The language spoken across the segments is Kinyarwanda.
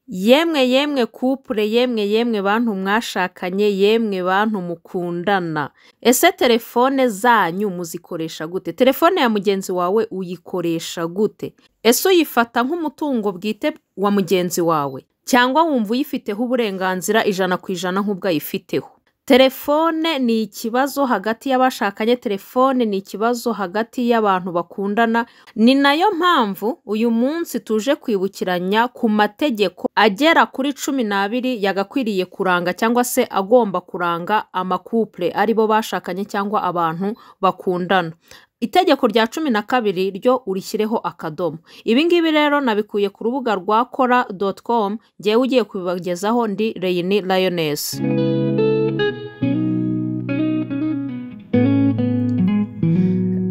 Yemwe couple, yemwe bantu mwashakanye, yemwe bantu mukundana. Ese telefone zanyu muzikoresha gute? Telefone ya mugenzi wawe uyikoresha gute? Ese uyifata nk'umutungo bwite wa mugenzi wawe? Cyangwa wumva uyifiteho uburenganzira 100% nk'ubwo ayifiteho? Telefone ni ikibazo hagati y'abashakanye, telefone ni ikibazo hagati y'abantu bakundana. Ni nayo mpamvu uyu munsi tuje kwibukiranya ku mategeko agera kuri 12 yagakwiriye kuranga cyangwa se agomba kuranga amakouple aribo bashakanye cyangwa abantu bakundana. Itegeko rya 12 ryo urishyireho akadomo. Ibi ngibi rero nabikuye ku rubuga rwa kora.com, ngiye ugiye kubibagezaho ndi Reyini Lioness.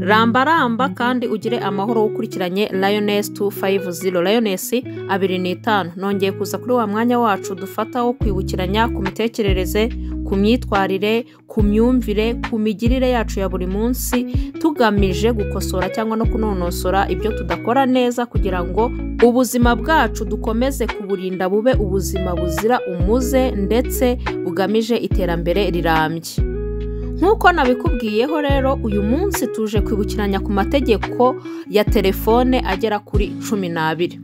Ramba kandi ugire amahoro ukurikiranye Lioness 250 Lioness 25. Nongeye kuza kuri wa mwanya wacu dufataho kwibukiranya ku mitekerereze, ku myitwarire, ku myumvire, ku migirire yacu ya buri munsi, tugamije gukosora cyangwa no kunonosora ibyo tudakora neza kugira ngo ubuzima bwacu dukomeze kuburinda bube ubuzima buzira umuze ndetse bugamije iterambere rirambye. Nkuko nabikubwiyeho rero uyu munsi tuje kwibukiranya ku mategeko ya telefone agera kuri 12.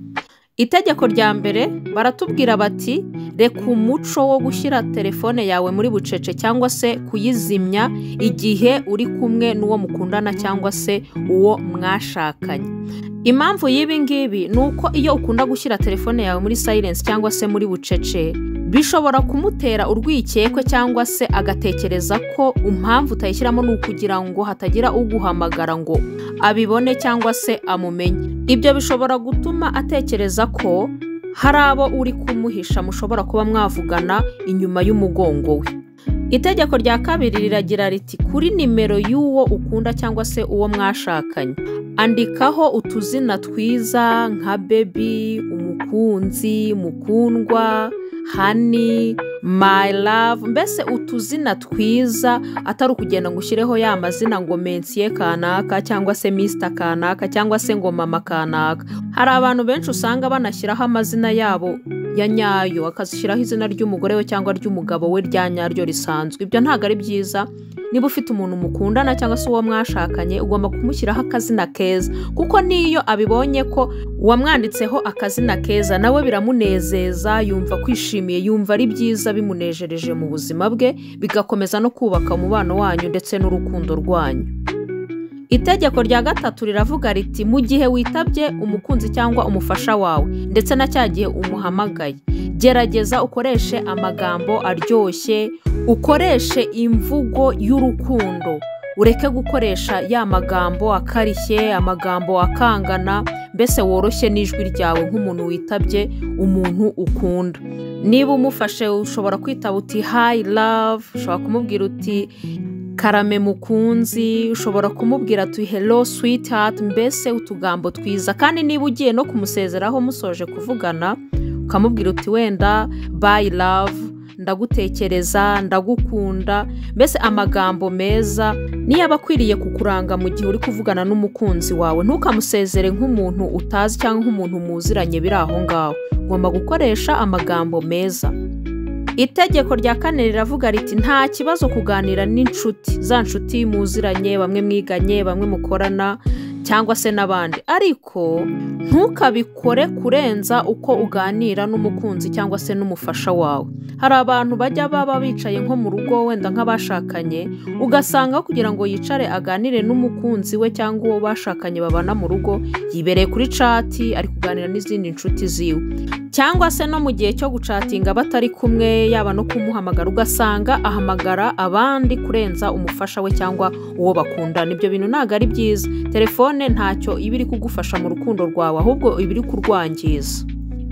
Itegeko rya mbere baratubwira bati reka umuco wo gushyira telefone yawe muri bucece cyangwa se kuyizimya igihe uri kumwe n'uwo mukundana cyangwa se uwo mwashakanye. Impamvu y'ibi ngibi nuko iyo ukunda gushyira telefone yawe muri silence cyangwa se muri bucece bishobora kumutera urwikekwe cyangwa se agatekereza ko impamvu utayishyiramo ni ukugira ngo hatagira uguhamagara ngo abibone cyangwa se amumenye. Ibyo bishobora gutuma atekereza ko hari abo uri kumuhisha mushobora kuba mwavugana inyuma y'umugongo we. Itegeko rya kabiri riragira riti kuri nimero y'uwo ukunda cyangwa se uwo mwashakanye andikaho utuzina twiza nka baby, umukunzi, mukundwa, honey, my love, mbese utuzina twiza atari ukugenda ngo ushyireho ya mazina ngo mensiye kanaka cyangwa se Mr kanaka cyangwa se ngo mama kanaka. Hari abantu benshi usanga banashyiraho amazina yabo ya nyayo akazishyiraho izina ry'umugore we cyangwa ry'umugabo we rya nyaryo risanzwe. Ibyo ntago ari byiza. Niba ufite umuntu mukundana cyangwa se uwo mwashakanye ugomba kumushyiraho akazina keza, kuko niyo abibonye ko wamwanditseho akazina keza nawe biramunezeza, yumva kwishimiye, yumva ari byiza, bimunejereje mu buzima bwe, bigakomeza no kubaka umubano wanyu ndetse n'urukundo rwanyu. Itegeko rya gatatu riravuga riti mu gihe witabye umukunzi cyangwa umufasha wawe ndetse na cyagihe umuhamagaye, gerageza ukoreshe amagambo aryoshye, ukoreshe imvugo y'urukundo, ureke gukoresha ya magambo akarishye, amagambo akangana, mbese woroshye n'ijwi ryawe nk'umuntu witabye umuntu ukunda. Niba umufashe ushobora kwitaba uti hi love, ushobora kumubwira uti karame mukunzi, ushobora kumubwira ati hello sweetheart, mbese utugambo twiza. Kandi niba ugiye no kumusezeraho musoje kuvugana ukamubwira uti wenda bye love, ndagutekereza, ndagukunda, mbese amagambo meza niyo abakwiriye kukuranga mu gihe uri kuvugana n'umukunzi wawe. Ntukamusezere nk'umuntu utazi cyangwa nk'umuntu muziranye biri aho ngaho. Ugomba gukoresha amagambo meza. Itegeko rya kane riravuga riti nta kibazo kuganira n'inshuti, za nshuti muziranye, bamwe mwiganye, bamwe mukorana cyangwa se n'abandi, ariko ntukabikore kurenza uko uganira n'umukunzi cyangwa se n'umufasha wawe. Hari abantu bajya baba bicaye nko mu rugo wenda nk'abashakanye, ugasanga kugira ngo yicare aganire n'umukunzi we cyangwa uwo bashakanye babana mu rugo, yibereye kuri chat ari kuganira n'izindi nshuti ziwe, cyangwa se no mu gihe cyo gucatinga batari kumwe yaba no kumuhamagara ugasanga ahamagara abandi kurenza umufasha we cyangwa uwo bakundana. Ibyo bintu ntago ari byiza. Telefone ntacyo ibiri kugufasha mu rukundo rwawe, ahubwo ibiri kurwangiza.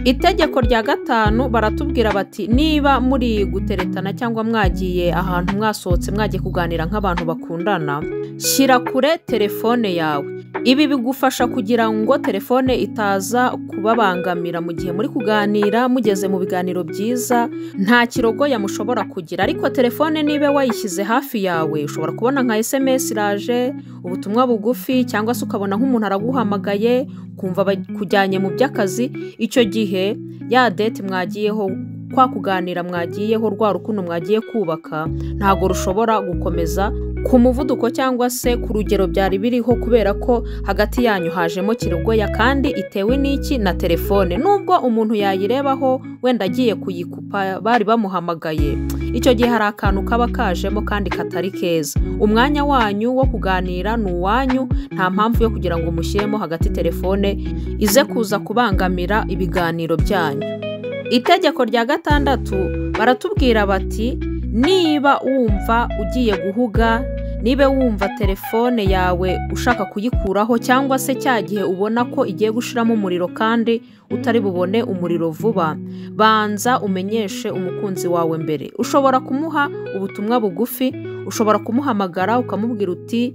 Itegeko rya gatanu baratubwira bati niba muri guteretana cyangwa mwagiye ahantu mwasohotse mwagiye kuganira nk'abantu bakundana, shyira kure telefone yawe. Ibi bigufasha kugira ngo telefone itaza kubabangamira mu gihe muri kuganira, mugeze mu biganiro byiza, nta kirogoya mushobora kugira. Ariko telefone niba wayishyize hafi yawe, ushobora kubona nka SMS iraje, ubutumwa bugufi, cyangwa se ukabona nk'umuntu araguhamagaye kumva kujyanye mu by'akazi. Icyo gihe gihe ya date mwagiyeho kwa kuganira mwagiyeho rwa rukundo mwagiye kubaka ntago rushobora gukomeza ku muvuduko cyangwa se ku rugero byari biriho kubera ko hagati yanyu hajemo kirogoya kandi itewe n'iki na telefone. Nubwo umuntu yayirebaho wenda agiye kuyikupa bari bamuhamagaye, icyo gihe hari akantu kaba kajemo kandi katari keza. Umwanya wanyu wo kuganira ni uwanyu, nta mpamvu yo kugira ngo mushyiremo hagati telefone ize kuza kubangamira ibiganiro byanyu. Itegeko rya 6 baratubwira bati niba wumva ugiye guhuga, niba wumva telefone yawe ushaka kuyikuraho cyangwa se cya gihe ubona ko igiye gushiramo umuriro kandi utari bubone umuriro vuba, banza umenyeshe umukunzi wawe mbere. Ushobora kumuha ubutumwa bugufi, ushobora kumuhamagara ukamubwira uti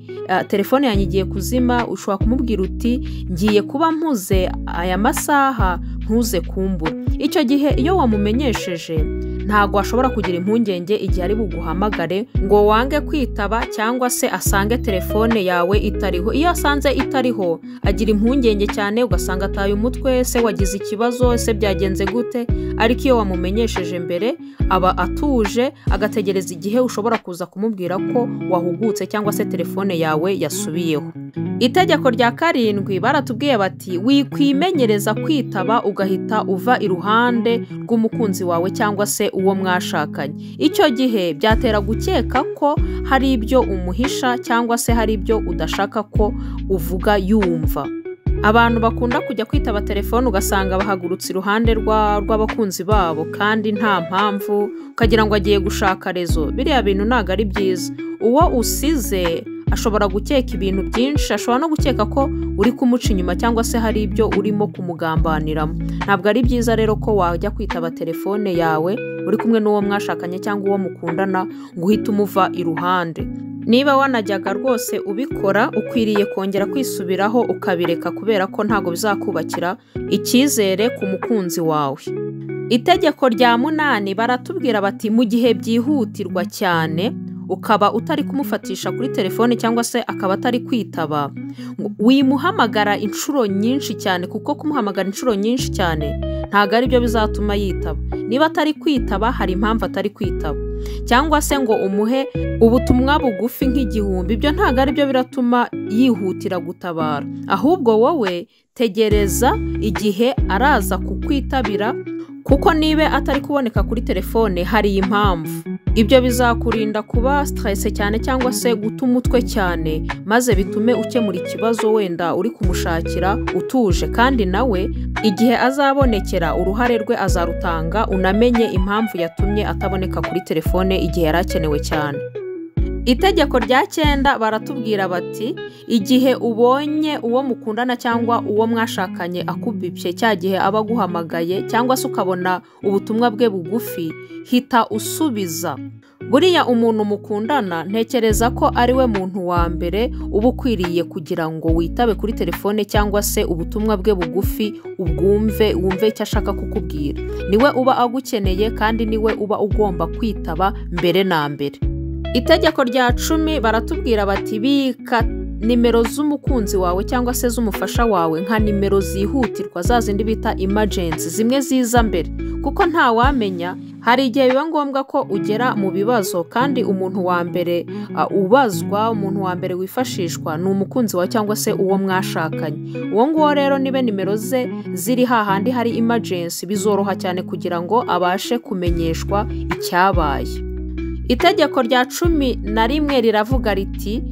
telefone yanjye igiye kuzima, ushobora kumubwira uti ngiye kuba mpuze aya masaha ntuze kumbura. Icyo gihe iyo wamumenyesheje ntago ashobora kugira impungenge igihe ari buguhamagare ngo wange kwitaba cyangwa se asange telefone yawe itariho. Iyo asanze itariho agira impungenge cyane, ugasanga ataye umutwe, se wagize ikibazo, se byagenze gute. Ariko iyo wamumenyesheje mbere aba atuje, agategereza igihe ushobora kuza kumubwira ko wahugutse cyangwa se telefone yawe yasubiyeho. Itegeko rya 7 baratubwiye bati wikwimenyereza kwitaba ugahita uva iruhande rw'umukunzi wawe cyangwa se uwo mwashakanye. Icyo gihe byatera gukeka ko hari ibyo umuhisha cyangwa se hari ibyo udashaka ko uvuga yumva. Abantu bakunda kujya kwitaba telefone ugasanga bahagurutse iruhande rw'abakunzi babo kandi nta mpamvu, ukagira ngo agiye gushaka rezo. Biriya bintu ntago ari byiza. Uwo usize ashobora gukeka ibintu byinshi, ashobora no gukeka ko uri kumuca inyuma cyangwa se hari ibyo urimo kumugambaniramo. Ntabwo ari byiza rero ko wajya kwitaba telefone yawe uri kumwe n'uwo mwashakanye cyangwa uwo mukundana ngo uhite umuva iruhande. Niba wanajyaga rwose ubikora, ukwiriye kongera kwisubiraho ukabireka kubera ko ntago bizakubakira icyizere ku mukunzi wawe. Itegeko rya 8 baratubwira bati mu gihe byihutirwa cyane ukaba utari kumufatisha kuri telefone cyangwa se akaba atari kwitaba, wimuhamagara inshuro nyinshi cyane, kuko kumuhamagara inshuro nyinshi cyane ntago ari byo bizatuma yitaba. Niba atari kwitaba hari impamvu atari kwitaba, cyangwa se ngo umuhe ubutumwa bugufi nk'igihumbi, ibyo ntago ari byo biratuma yihutira gutabara. Ahubwo wowe tegereza igihe araza kukwitabira, kuko niba atari kuboneka kuri telefone hari impamvu. Ibyo bizakurinda kuba stress cyane cyangwa se guta umutwe cyane, maze bitume ukemura ikibazo wenda uri kumushakira utuje, kandi nawe igihe azabonekera uruhare rwe azarutanga, unamenye impamvu yatumye ataboneka kuri telefone igihe yarakenewe cyane. Itegeko rya 9 baratubwira bati igihe ubonye uwo mukundana cyangwa uwo mwashakanye akubibye, cya gihe aba aguhamagaye cyangwa se ukabona ubutumwa bwe bugufi, hita usubiza. Buriya umuntu mukundana ntekereza ko ari we muntu wa mbere uba ukwiriye kugira ngo witabe kuri telefone cyangwa se ubutumwa bwe bugufi ubwumve, wumve icyo ashaka kukubwira. Niwe uba agukeneye kandi niwe uba ugomba kwitaba mbere na mbere. Itegeko rya 10 baratubwira bati bika nimero z'umukunzi wawe cyangwa se z'umufasha wawe nka nimero zihutirwa, za zindi bita emergency, zimwe ziza mbere, kuko nta wamenya hari igihe biba ngombwa ko ugera mu bibazo kandi umuntu wa mbere ubazwa, umuntu wa mbere wifashishwa ni umukunzi wawe cyangwa se uwo mwashakanye. Uwo nguwo rero nibe nimero ze ziri hahandi hari emergency, bizoroha cyane kugira ngo abashe kumenyeshwa icyabaye. Itegeko rya 11 riravuga riti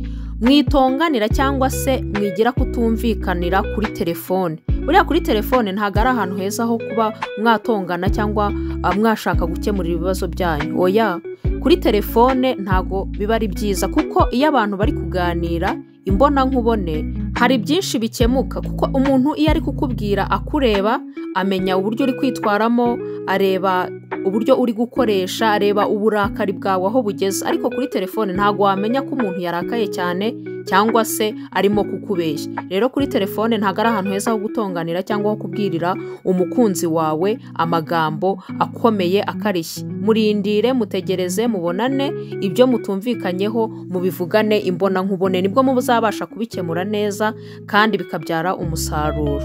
mwitonganira cyangwa se mwigira kutumvikanira kuri telefone. Buriya kuri telefone ntago ari ahantu heza ho kuba mwatongana cyangwa mwashaka gukemura ibibazo byanyu. Oya, kuri telefone ntago biba ari byiza, kuko iyo abantu bari kuganira imbona nkubone hari byinshi bikemuka, kuko umuntu iyo ari kukubwira akureba amenya uburyo uri kwitwaramo, areba uburyo uri gukoresha, areba uburakari bwawe aho bugeze. Ariko kuri telefone ntago wamenya ko umuntu yarakaye cyane cyangwa se arimo kukubeshya. Rero kuri telefone ntago ari ahantu heza ho gutonganira cyangwa ho kubwirira umukunzi wawe amagambo akomeye akarishye. Murindire, mutegereze, mubonane, ibyo mutumvikanyeho mubivugane imbona nkubone, nibwo muzabasha kubikemura neza kandi bikabyara umusaruro.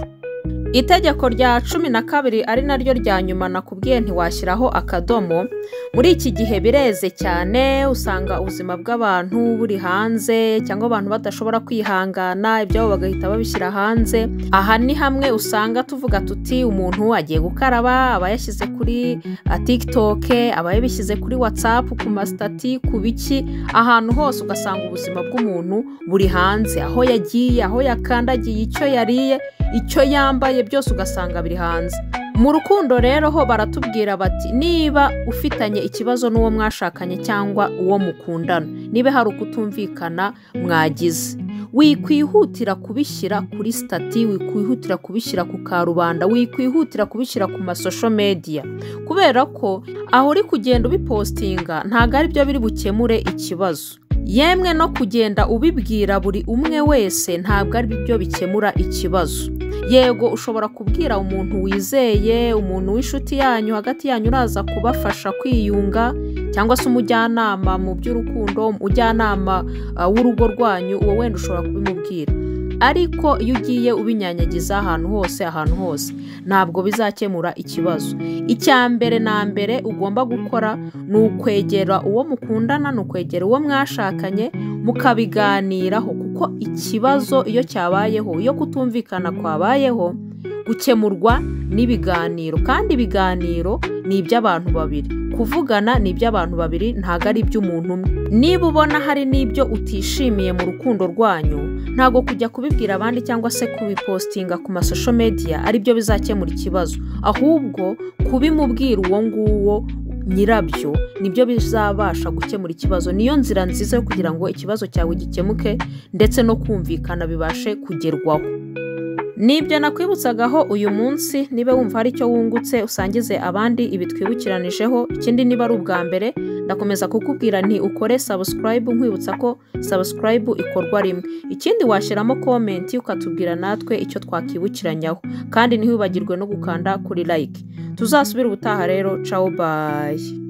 Itegeko rya 12 ari naryo rya nyuma nakubwiye ntiwashyiraho akadomo. Muri iki gihe bireze cyane, usanga ubuzima bw'abantu buri hanze cyangwa abantu badashobora kwihangana ibyabo bagahita babishyira hanze. Aha ni hamwe usanga tuvuga tuti umuntu agiye gukaraba, abayashyize kuri TikTok, abayabishyize kuri WhatsApp, ku mastati, ku biki, ahantu hose ugasanga ubuzima bw'umuntu buri hanze, aho yagiye, aho yakandagiye, icyo yariye, icyo yambaye, byose ugasanga biri hanze. Mu rukundo rero ho baratubwira bati niba ufitanye ikibazo n'uwo mwashakanye cyangwa uwo mukundana, niba hari ukutumvikana mwagize, wikwihutira kubishyira kuri stati, wikwihutira kubishyira ku karubanda, wikwihutira kubishyira ku masosho media, kubera ko aho uri kugenda ubipostinga ntago ari byo biri bukemure ikibazo. Yemwe no kugenda ubibwira buri umwe wese ntabwo ari byo bikemura ikibazo. Yego ushobora kubwira umuntu wizeye, umuntu w'inshuti yanyu, hagati yanyu uraza kubafasha kwiyunga, cyangwa se umujyanama mu by'urukundo, umujyanama w'urugo rwanyu, uwo wenda ushobora kubimubwira. Ariko iyo ugiye ubinyanyagiza ahantu hose ntabwo bizakemura ikibazo. Icya mbere na mbere ugomba gukora ni ukwegera uwo mukundana, ni ukwegera uwo mwashakanye mukabiganiraho, kuko ikibazo iyo cyabayeho, iyo kutumvikana kwabayeho, gukemurwa n'ibiganiro, kandi ibiganiro ni iby'abantu babiri, kuvugana ni iby'abantu babiri, ntago ari iby'umuntu umwe. Niba ubona hari n'ibyo utishimiye mu rukundo rwanyu, ntago kujya kubibwira abandi cyangwa se kubipostinga ku masosho media ari byo bizakemura ikibazo, ahubwo kubimubwira uwo nguwo nyirabyo nibyo bizabasha gukemura ikibazo. Niyo nzira nziza yo kugira ngo ikibazo cyawe gikemuke ndetse no kumvikana bibashe kugerwaho. Nibyo nakwibutsagaho uyu munsi. Niba wumva hari icyo wungutse usangize abandi ibi twibukiranijeho. Ikindi niba ari ubwa mbere ndakomeza kukubwira nti ukore subscribe, nkwibutsa ko subscribe ikorwa rimwe. Ikindi washyiramo comment ukatubwira natwe icyo twakibukiranyaho, kandi ntiwibagirwe no gukanda kuri like. Tuzasubira ubutaha rero. Ciao, bye.